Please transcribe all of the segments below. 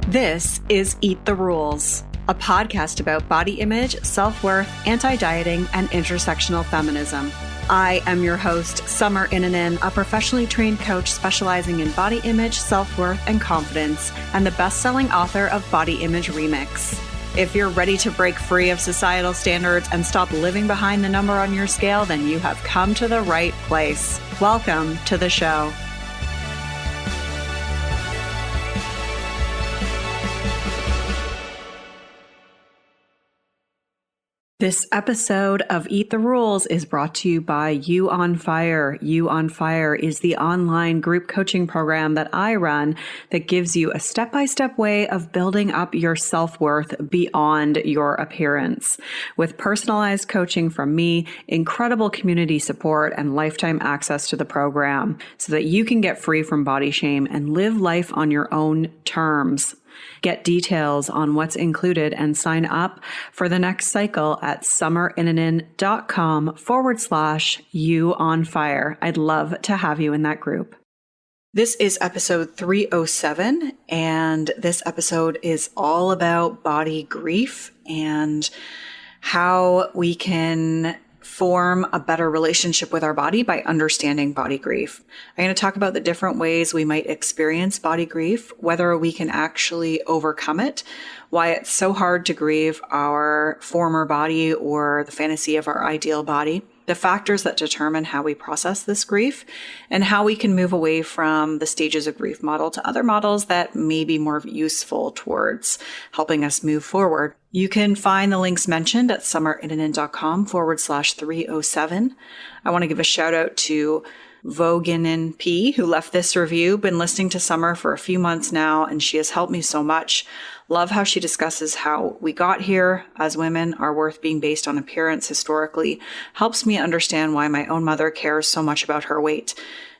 This is Eat the Rules, a podcast about body image, self-worth, anti-dieting, and intersectional feminism. I am your host, Summer Inanen, a professionally trained coach specializing in body image, self-worth, and confidence, and the best-selling author of Body Image Remix. If you're ready to break free of societal standards and stop living behind the number on your scale, then you have come to the right place. Welcome to the show. This episode of Eat the Rules is brought to you by You on Fire. You on Fire is the online group coaching program that I run that gives you a step-by-step way of building up your self-worth beyond your appearance. With personalized coaching from me, incredible community support, and lifetime access to the program so that you can get free from body shame and live life on your own terms. Get details on what's included and sign up for the next cycle at summerinanen.com/you on fire. I'd love to have you in that group. This is episode 307, and this episode is all about body grief and how we can form a better relationship with our body by understanding body grief. I'm going to talk about the different ways we might experience body grief, whether we can actually overcome it, why it's so hard to grieve our former body or the fantasy of our ideal body, the factors that determine how we process this grief, and how we can move away from the stages of grief model to other models that may be more useful towards helping us move forward. You can find the links mentioned at summerinanen.com/307. I want to give a shout out to Voganin P, who left this review. Been listening to Summer for a few months now, and she has helped me so much. Love how she discusses how we got here as women, our worth being based on appearance historically. Helps me understand why my own mother cares so much about her weight.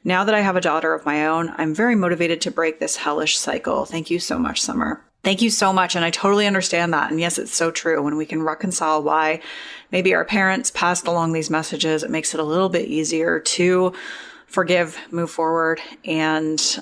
Now that I have a daughter of my own, I'm very motivated to break this hellish cycle. Thank you so much, Summer. Thank you so much. And I totally understand that. And yes, it's so true. When we can reconcile why maybe our parents passed along these messages, it makes it a little bit easier to forgive, move forward, and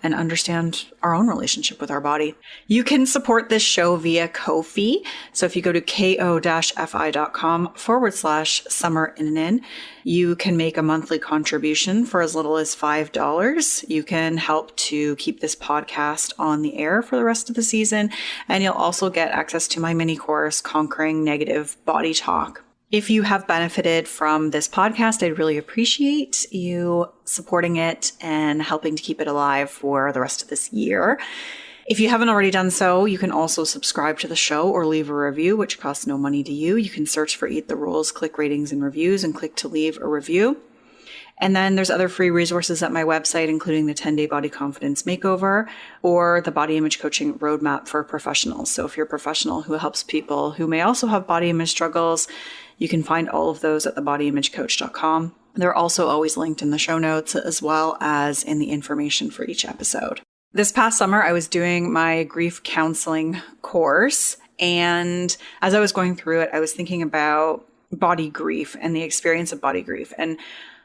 understand our own relationship with our body. You can support this show via Ko-fi. So if you go to ko-fi.com/summerinanen, you can make a monthly contribution for as little as $5. You can help to keep this podcast on the air for the rest of the season. And you'll also get access to my mini course, Conquering Negative Body Talk. If you have benefited from this podcast, I'd really appreciate you supporting it and helping to keep it alive for the rest of this year. If you haven't already done so, you can also subscribe to the show or leave a review, which costs no money to you. You can search for Eat the Rules, click ratings and reviews, and click to leave a review. And then there's other free resources at my website, including the 10-day body confidence makeover or the body image coaching roadmap for professionals. So if you're a professional who helps people who may also have body image struggles, you can find all of those at thebodyimagecoach.com. They're also always linked in the show notes as well as in the information for each episode. This past summer, I was doing my grief counseling course. And as I was going through it, I was thinking about body grief and the experience of body grief and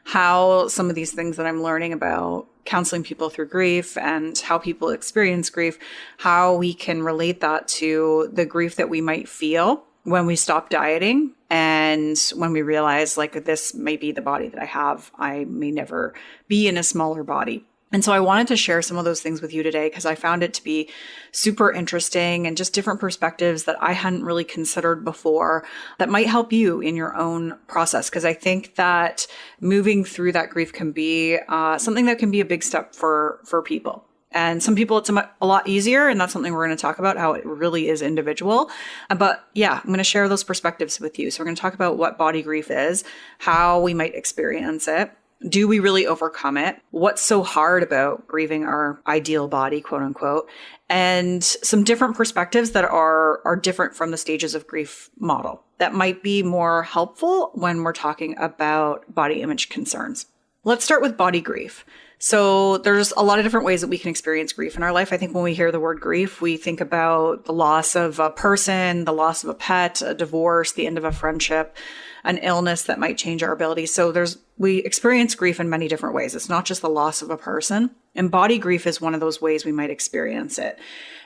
how some of these things that I'm learning about counseling people through grief and how people experience grief, how we can relate that to the grief that we might feel when we stop dieting and when we realize like this may be the body that I have, I may never be in a smaller body. And so I wanted to share some of those things with you today because I found it to be super interesting and just different perspectives that I hadn't really considered before that might help you in your own process. Because I think that moving through that grief can be something that can be a big step for people. And some people, it's a lot easier. And that's something we're going to talk about, how it really is individual. But yeah, I'm going to share those perspectives with you. So we're going to talk about what body grief is, how we might experience it. Do we really overcome it? What's so hard about grieving our ideal body, quote unquote, and some different perspectives that are different from the stages of grief model that might be more helpful when we're talking about body image concerns. Let's start with body grief. So there's a lot of different ways that we can experience grief in our life. I think when we hear the word grief, we think about the loss of a person, the loss of a pet, a divorce, the end of a friendship, an illness that might change our ability. So we experience grief in many different ways. It's not just the loss of a person. And body grief is one of those ways we might experience it.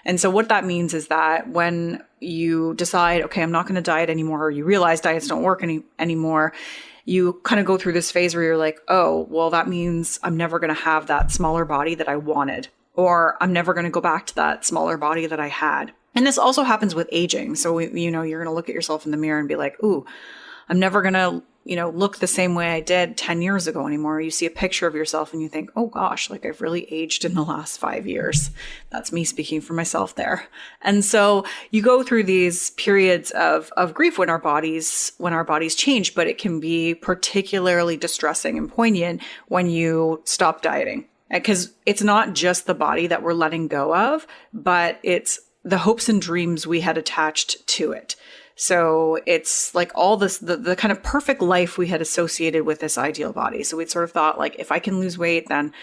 And so what that means is that when you decide, okay, I'm not going to diet anymore, or you realize diets don't work anymore, you kind of go through this phase where you're like, oh, well, that means I'm never going to have that smaller body that I wanted, or I'm never going to go back to that smaller body that I had. And this also happens with aging. So, you're going to look at yourself in the mirror and be like, ooh, I'm never going to, look the same way I did 10 years ago anymore. You see a picture of yourself and you think, oh gosh, like I've really aged in the last 5 years. That's me speaking for myself there. And so you go through these periods of grief when our bodies change, but it can be particularly distressing and poignant when you stop dieting. Because it's not just the body that we're letting go of, but it's the hopes and dreams we had attached to it. So it's like all this, the kind of perfect life we had associated with this ideal body. So we'd sort of thought like, if I can lose weight, then,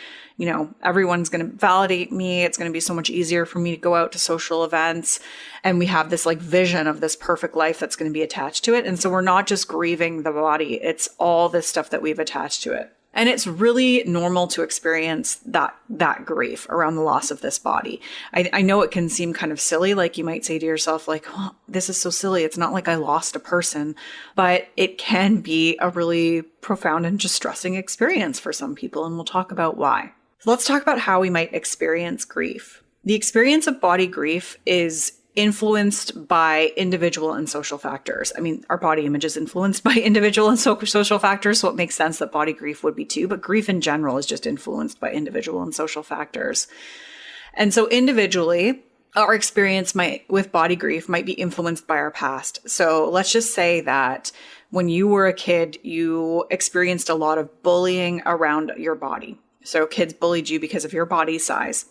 everyone's going to validate me. It's going to be so much easier for me to go out to social events. And we have this like vision of this perfect life that's going to be attached to it. And so we're not just grieving the body. It's all this stuff that we've attached to it. And it's really normal to experience that grief around the loss of this body. I know it can seem kind of silly. Like you might say to yourself, like, oh, this is so silly. It's not like I lost a person, but it can be a really profound and distressing experience for some people. And we'll talk about why. So let's talk about how we might experience grief. The experience of body grief is influenced by individual and social factors. I mean, our body image is influenced by individual and social factors, so it makes sense that body grief would be too, but grief in general is just influenced by individual and social factors. And so individually, our experience with body grief might be influenced by our past. So let's just say that when you were a kid, you experienced a lot of bullying around your body. So kids bullied you because of your body size.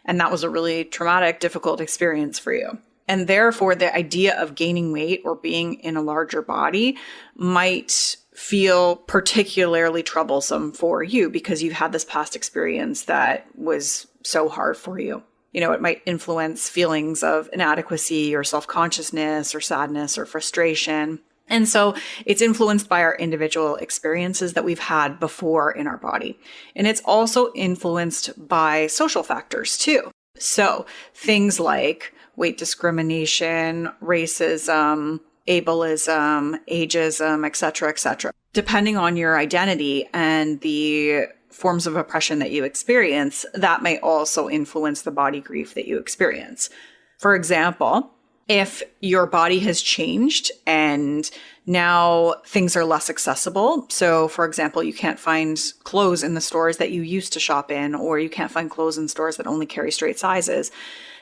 And that was a really traumatic, difficult experience for you. And therefore, the idea of gaining weight or being in a larger body might feel particularly troublesome for you because you've had this past experience that was so hard for you. It might influence feelings of inadequacy or self-consciousness or sadness or frustration. And so it's influenced by our individual experiences that we've had before in our body. And it's also influenced by social factors too. So things like weight discrimination, racism, ableism, ageism, et cetera, depending on your identity and the forms of oppression that you experience, that may also influence the body grief that you experience. For example, if your body has changed and now things are less accessible. So for example, you can't find clothes in the stores that you used to shop in, or you can't find clothes in stores that only carry straight sizes,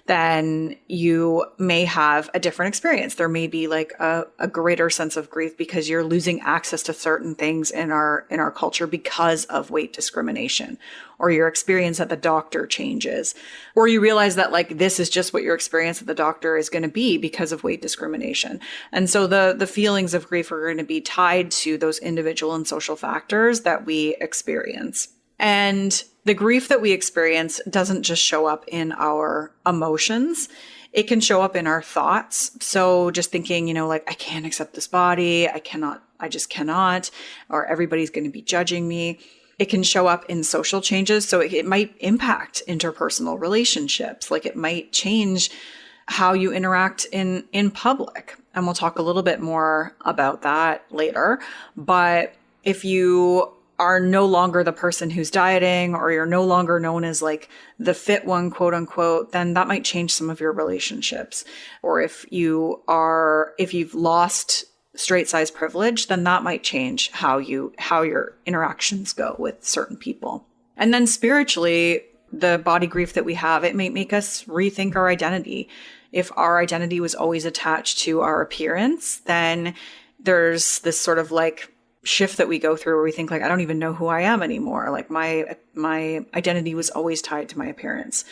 then you may have a different experience. There may be like a greater sense of grief because you're losing access to certain things in our culture because of weight discrimination, or your experience at the doctor changes, or you realize that like this is just what your experience at the doctor is going to be because of weight discrimination. And so the feelings of grief are going to be tied to those individual and social factors that we experience. And the grief that we experience doesn't just show up in our emotions. It can show up in our thoughts. So just thinking, like, I can't accept this body. I just cannot, or everybody's going to be judging me. It can show up in social changes. So it might impact interpersonal relationships. Like it might change how you interact in public. And we'll talk a little bit more about that later. But if you are no longer the person who's dieting, or you're no longer known as like the fit one, quote unquote, then that might change some of your relationships. Or if you've lost straight size privilege, then that might change how your interactions go with certain people. And then spiritually, the body grief that we have, it may make us rethink our identity. If our identity was always attached to our appearance, then there's this sort of like shift that we go through where we think like, I don't even know who I am anymore. Like my identity was always tied to my appearance.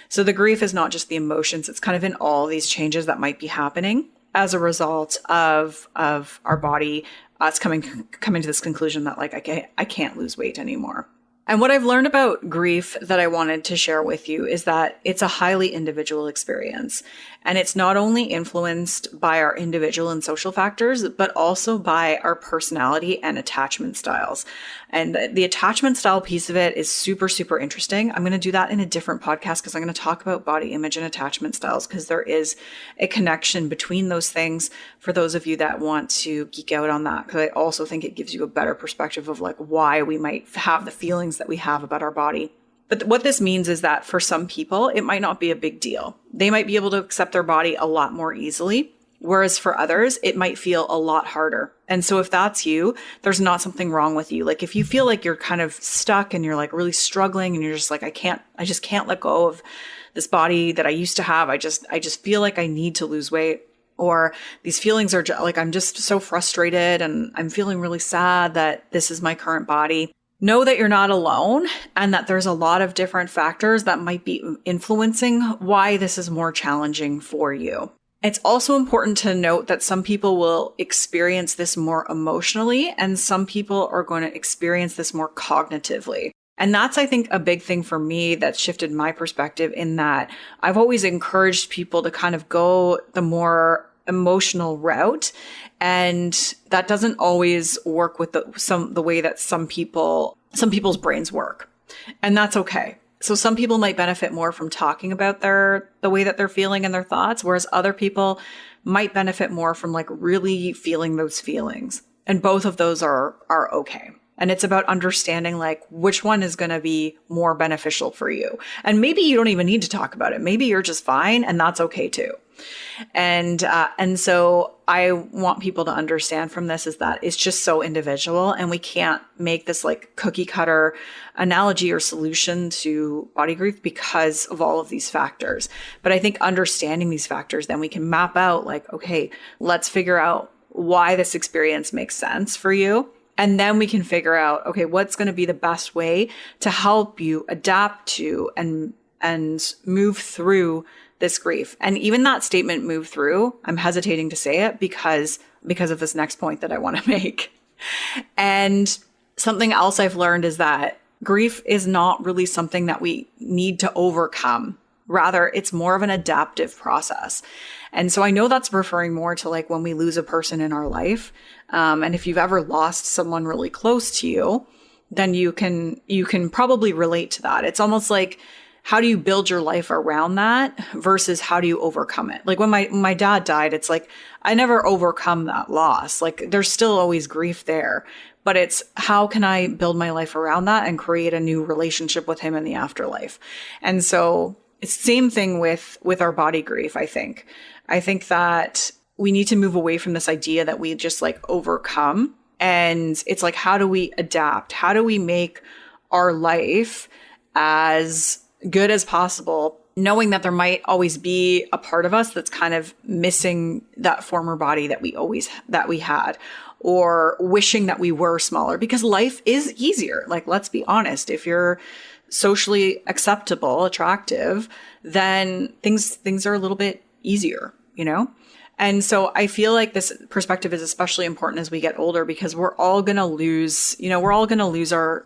So the grief is not just the emotions. It's kind of in all these changes that might be happening as a result of our body, us coming to this conclusion that like, I can't lose weight anymore. And what I've learned about grief that I wanted to share with you is that it's a highly individual experience. And it's not only influenced by our individual and social factors, but also by our personality and attachment styles. And the attachment style piece of it is super, super interesting. I'm going to do that in a different podcast because I'm going to talk about body image and attachment styles because there is a connection between those things for those of you that want to geek out on that. Because I also think it gives you a better perspective of like why we might have the feelings that we have about our body. But what this means is that for some people, it might not be a big deal. They might be able to accept their body a lot more easily, whereas for others, it might feel a lot harder. And so if that's you, there's not something wrong with you. Like if you feel like you're kind of stuck and you're like really struggling and you're just like, I just can't let go of this body that I used to have. I just feel like I need to lose weight. Or these feelings are like, I'm just so frustrated and I'm feeling really sad that this is my current body. Know that you're not alone and that there's a lot of different factors that might be influencing why this is more challenging for you. It's also important to note that some people will experience this more emotionally and some people are going to experience this more cognitively. And that's, I think, a big thing for me that shifted my perspective in that I've always encouraged people to kind of go the more emotional route. And that doesn't always work with the way that some people's brains work. And that's okay. So some people might benefit more from talking about the way that they're feeling and their thoughts, whereas other people might benefit more from like really feeling those feelings. And both of those are okay. And it's about understanding like which one is going to be more beneficial for you. And maybe you don't even need to talk about it. Maybe you're just fine and that's okay too. And so I want people to understand from this is that it's just so individual and we can't make this like cookie cutter analogy or solution to body grief because of all of these factors. But I think understanding these factors, then we can map out like, okay, let's figure out why this experience makes sense for you. And then we can figure out, okay, what's going to be the best way to help you adapt to and move through this grief. And even that statement, move through, I'm hesitating to say it because of this next point that I want to make. And something else I've learned is that grief is not really something that we need to overcome. Rather, it's more of an adaptive process. And so I know that's referring more to like when we lose a person in our life. And if you've ever lost someone really close to you, then you can probably relate to that. It's almost like, how do you build your life around that versus how do you overcome it? Like when my dad died, it's like, I never overcome that loss. Like there's still always grief there, but it's how can I build my life around that and create a new relationship with him in the afterlife? And so it's the same thing with our body grief, I think. I think that we need to move away from this idea that we just like overcome. And it's like, how do we adapt? How do we make our life as good as possible, knowing that there might always be a part of us that's kind of missing that former body that we had, or wishing that we were smaller because life is easier. Like, let's be honest, if you're socially acceptable, attractive, then things are a little bit easier, you know? And so I feel like this perspective is especially important as we get older because we're all going to lose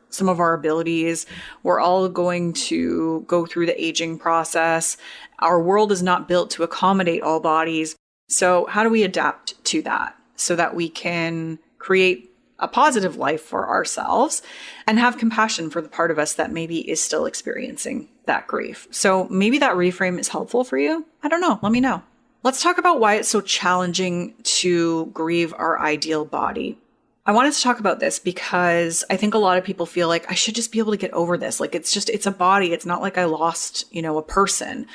some of our abilities. We're all going to go through the aging process. Our world is not built to accommodate all bodies. So how do we adapt to that so that we can create a positive life for ourselves and have compassion for the part of us that maybe is still experiencing that grief? So maybe that reframe is helpful for you. I don't know. Let me know. Let's talk about why it's so challenging to grieve our ideal body. I wanted to talk about this because I think a lot of people feel like I should just be able to get over this. Like it's a body. It's not like I lost, a person.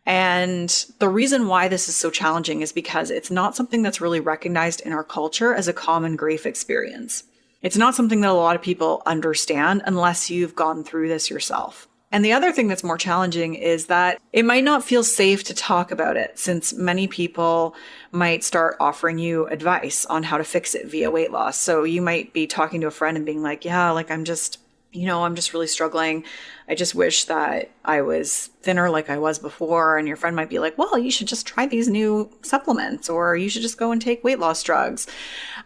And the reason why this is so challenging is because it's not something that's really recognized in our culture as a common grief experience. It's not something that a lot of people understand unless you've gone through this yourself. And the other thing that's more challenging is that it might not feel safe to talk about it, since many people might start offering you advice on how to fix it via weight loss. So you might be talking to a friend and being like, yeah, like I'm just really struggling. I just wish that I was thinner like I was before. And your friend might be like, well, you should just try these new supplements, or you should just go and take weight loss drugs,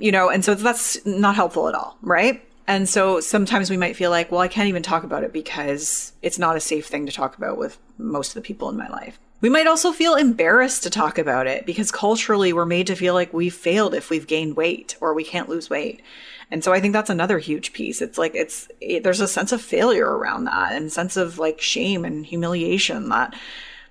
and so that's not helpful at all, right? And so sometimes we might feel like, well, I can't even talk about it because it's not a safe thing to talk about with most of the people in my life. We might also feel embarrassed to talk about it because culturally we're made to feel like we've failed if we've gained weight or we can't lose weight. And so I think that's another huge piece. It's like, there's a sense of failure around that and sense of like shame and humiliation that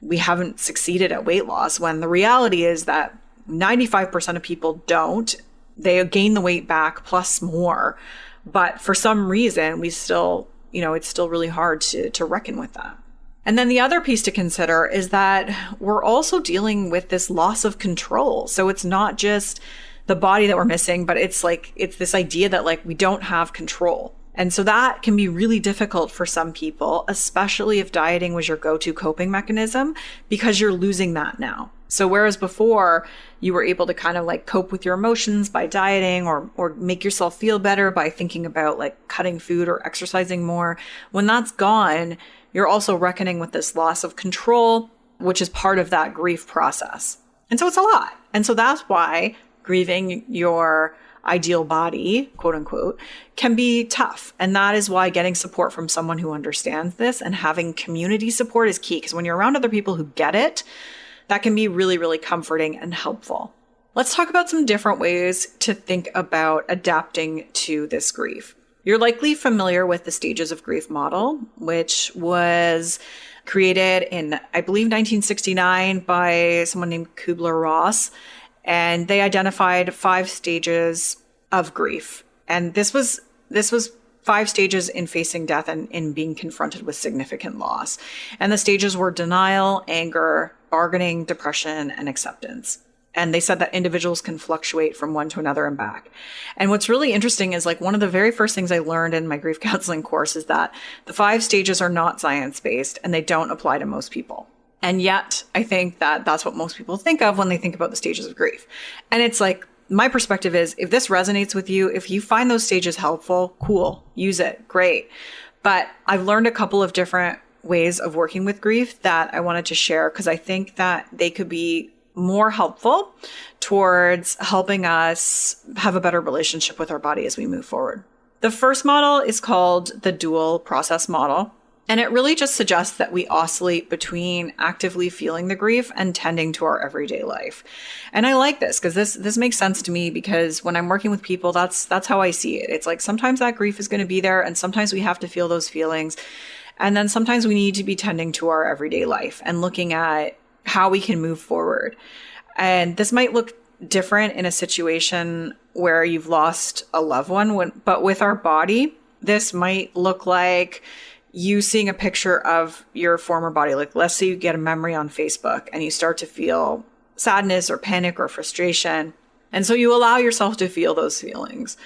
we haven't succeeded at weight loss, when the reality is that 95% of people don't. They gain the weight back plus more. But for some reason, we still, it's still really hard to reckon with that. And then the other piece to consider is that we're also dealing with this loss of control. So it's not just the body that we're missing, but it's this idea that like we don't have control. And so that can be really difficult for some people, especially if dieting was your go-to coping mechanism, because you're losing that now. So whereas before you were able to kind of like cope with your emotions by dieting or make yourself feel better by thinking about like cutting food or exercising more, when that's gone, you're also reckoning with this loss of control, which is part of that grief process. And so it's a lot. And so that's why grieving your ideal body, quote unquote, can be tough. And that is why getting support from someone who understands this and having community support is key. Because when you're around other people who get it, that can be really, really comforting and helpful. Let's talk about some different ways to think about adapting to this grief. You're likely familiar with the stages of grief model, which was created in, I believe, 1969 by someone named Kubler-Ross. And they identified 5 stages of grief. And this was 5 stages in facing death and in being confronted with significant loss. And the stages were denial, anger, bargaining, depression, and acceptance. And they said that individuals can fluctuate from one to another and back. And what's really interesting is like one of the very first things I learned in my grief counseling course is that the 5 stages are not science-based and they don't apply to most people. And yet I think that that's what most people think of when they think about the stages of grief. And it's like, my perspective is if this resonates with you, if you find those stages helpful, cool, use it, great. But I've learned a couple of different ways of working with grief that I wanted to share because I think that they could be more helpful towards helping us have a better relationship with our body as we move forward. The first model is called the dual process model. And it really just suggests that we oscillate between actively feeling the grief and tending to our everyday life. And I like this because this makes sense to me because when I'm working with people, that's how I see it. It's like sometimes that grief is going to be there and sometimes we have to feel those feelings. And then sometimes we need to be tending to our everyday life and looking at how we can move forward. And this might look different in a situation where you've lost a loved one, but with our body, this might look like you seeing a picture of your former body. Like let's say you get a memory on Facebook and you start to feel sadness or panic or frustration. And so you allow yourself to feel those feelings.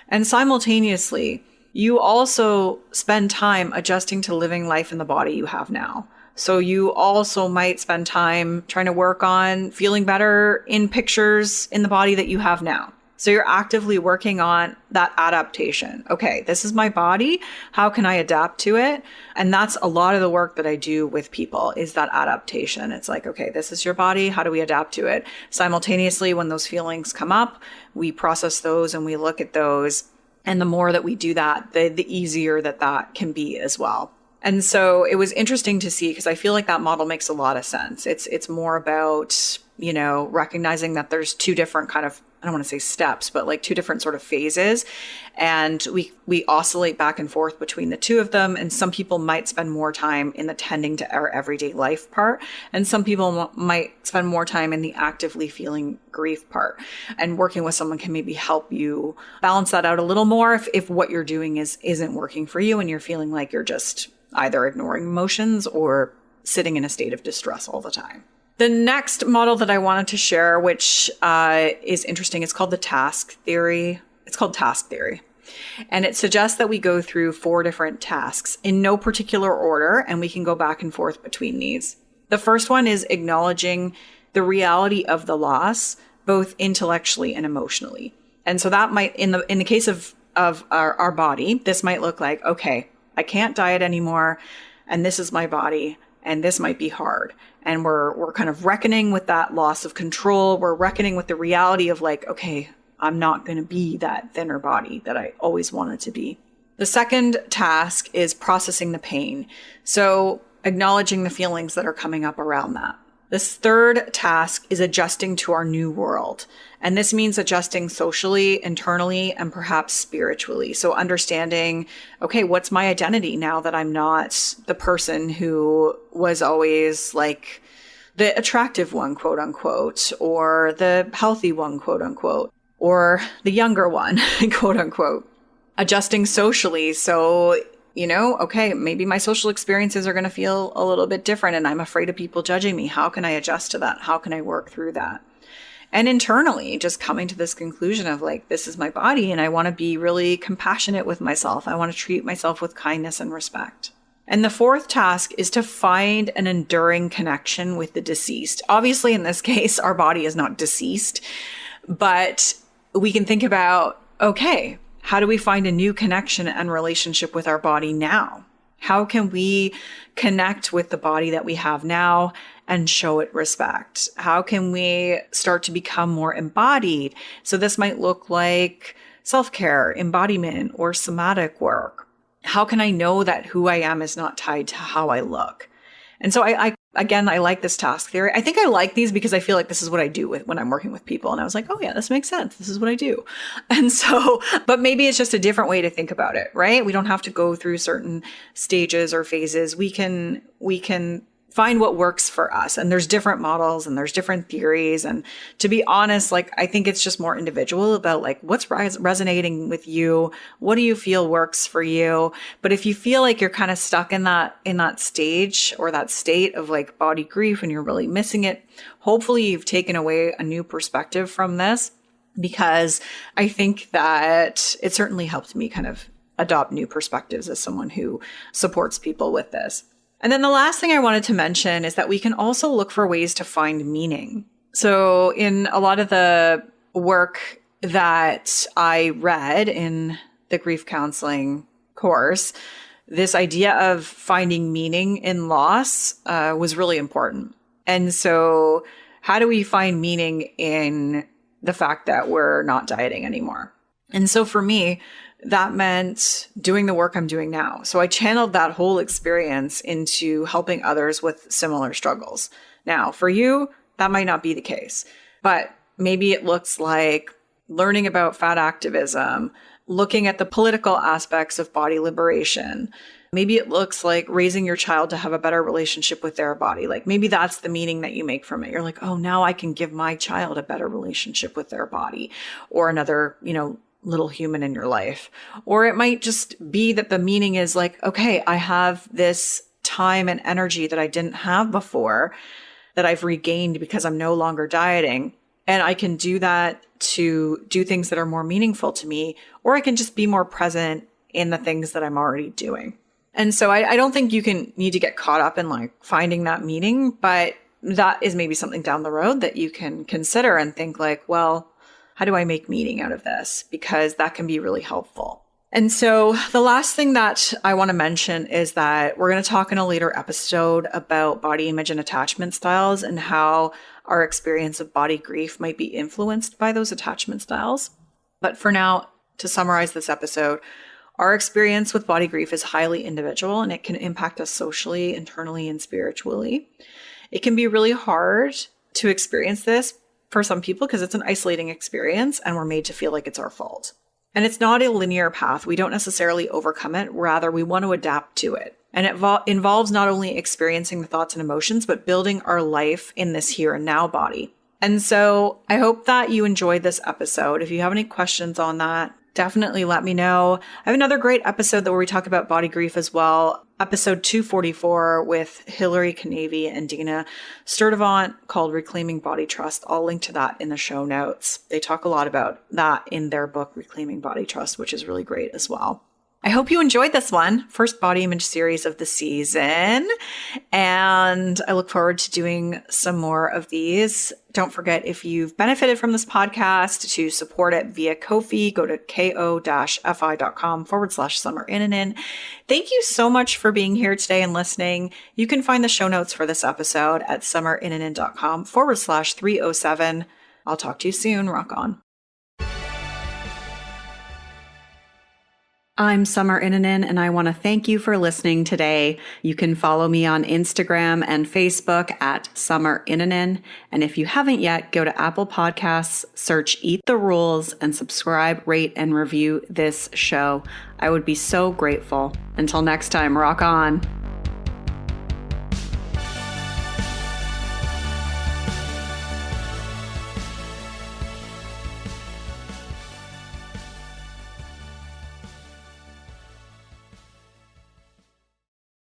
And simultaneously, you also spend time adjusting to living life in the body you have now. So you also might spend time trying to work on feeling better in pictures in the body that you have now. So you're actively working on that adaptation. Okay, this is my body. How can I adapt to it? And that's a lot of the work that I do with people is that adaptation. It's like, okay, this is your body. How do we adapt to it? Simultaneously, when those feelings come up, we process those and we look at those. And the more that we do that, the easier that can be as well. And so it was interesting to see because I feel like that model makes a lot of sense. It's more about, recognizing that there's 2 different kind of, I don't want to say steps, but like 2 different sort of phases. And we oscillate back and forth between the 2 of them. And some people might spend more time in the tending to our everyday life part. And some people might spend more time in the actively feeling grief part. And working with someone can maybe help you balance that out a little more if what you're doing isn't working for you and you're feeling like you're just either ignoring emotions or sitting in a state of distress all the time. The next model that I wanted to share, which is interesting, it's called the task theory. It's called task theory. And it suggests that we go through 4 different tasks in no particular order, and we can go back and forth between these. The first one is acknowledging the reality of the loss, both intellectually and emotionally. And so that might, in the case of our body, this might look like, okay, I can't diet anymore, and this is my body, and this might be hard. And we're kind of reckoning with that loss of control. We're reckoning with the reality of like, okay, I'm not going to be that thinner body that I always wanted to be. The second task is processing the pain. So acknowledging the feelings that are coming up around that. This third task is adjusting to our new world. And this means adjusting socially, internally, and perhaps spiritually. So understanding, okay, what's my identity now that I'm not the person who was always like the attractive one, quote unquote, or the healthy one, quote unquote, or the younger one, quote unquote. Adjusting socially. So, okay, maybe my social experiences are going to feel a little bit different and I'm afraid of people judging me. How can I adjust to that? How can I work through that? And internally, just coming to this conclusion of like, this is my body and I want to be really compassionate with myself. I want to treat myself with kindness and respect. And the fourth task is to find an enduring connection with the deceased. Obviously, in this case, our body is not deceased, but we can think about, okay, how do we find a new connection and relationship with our body now? How can we connect with the body that we have now and show it respect? How can we start to become more embodied? So this might look like self-care, embodiment, or somatic work. How can I know that who I am is not tied to how I look? And so I like this task theory. I think I like these because I feel like this is what I do when I'm working with people. And I was like, oh yeah, this makes sense. This is what I do. And so, but maybe it's just a different way to think about it, right? We don't have to go through certain stages or phases. We can find what works for us. And there's different models and there's different theories. And to be honest, like, I think it's just more individual about like, what's resonating with you? What do you feel works for you? But if you feel like you're kind of stuck in that stage or that state of like body grief and you're really missing it, hopefully you've taken away a new perspective from this, because I think that it certainly helped me kind of adopt new perspectives as someone who supports people with this. And then the last thing I wanted to mention is that we can also look for ways to find meaning. So in a lot of the work that I read in the grief counseling course, this idea of finding meaning in loss was really important. And so how do we find meaning in the fact that we're not dieting anymore? And so for me, that meant doing the work I'm doing now. So I channeled that whole experience into helping others with similar struggles. Now, for you, that might not be the case, but maybe it looks like learning about fat activism, looking at the political aspects of body liberation. Maybe it looks like raising your child to have a better relationship with their body. Like maybe that's the meaning that you make from it. You're like, oh, now I can give my child a better relationship with their body, or another, little human in your life. Or it might just be that the meaning is like, okay, I have this time and energy that I didn't have before that I've regained because I'm no longer dieting. And I can do that to do things that are more meaningful to me, or I can just be more present in the things that I'm already doing. And so I don't think you need to get caught up in like finding that meaning, but that is maybe something down the road that you can consider and think like, well, how do I make meaning out of this? Because that can be really helpful. And so the last thing that I want to mention is that we're going to talk in a later episode about body image and attachment styles and how our experience of body grief might be influenced by those attachment styles. But for now, to summarize this episode, our experience with body grief is highly individual and it can impact us socially, internally, and spiritually. It can be really hard to experience this for some people because it's an isolating experience and we're made to feel like it's our fault. And it's not a linear path. We don't necessarily overcome it. Rather, we want to adapt to it. And it involves not only experiencing the thoughts and emotions, but building our life in this here and now body. And so I hope that you enjoyed this episode. If you have any questions on that, definitely let me know. I have another great episode where we talk about body grief as well. Episode 244 with Hilary Canavy and Dina Sturdivant called Reclaiming Body Trust. I'll link to that in the show notes. They talk a lot about that in their book, Reclaiming Body Trust, which is really great as well. I hope you enjoyed this one, first body image series of the season, and I look forward to doing some more of these. Don't forget, if you've benefited from this podcast, to support it via Ko-fi, go to ko-fi.com/summerinanin. Thank you so much for being here today and listening. You can find the show notes for this episode at summerinanin.com/307. I'll talk to you soon. Rock on. I'm Summer Inanen, and I want to thank you for listening today. You can follow me on Instagram and Facebook at Summer Inanen. And if you haven't yet, go to Apple Podcasts, search Eat the Rules, and subscribe, rate, and review this show. I would be so grateful. Until next time, rock on.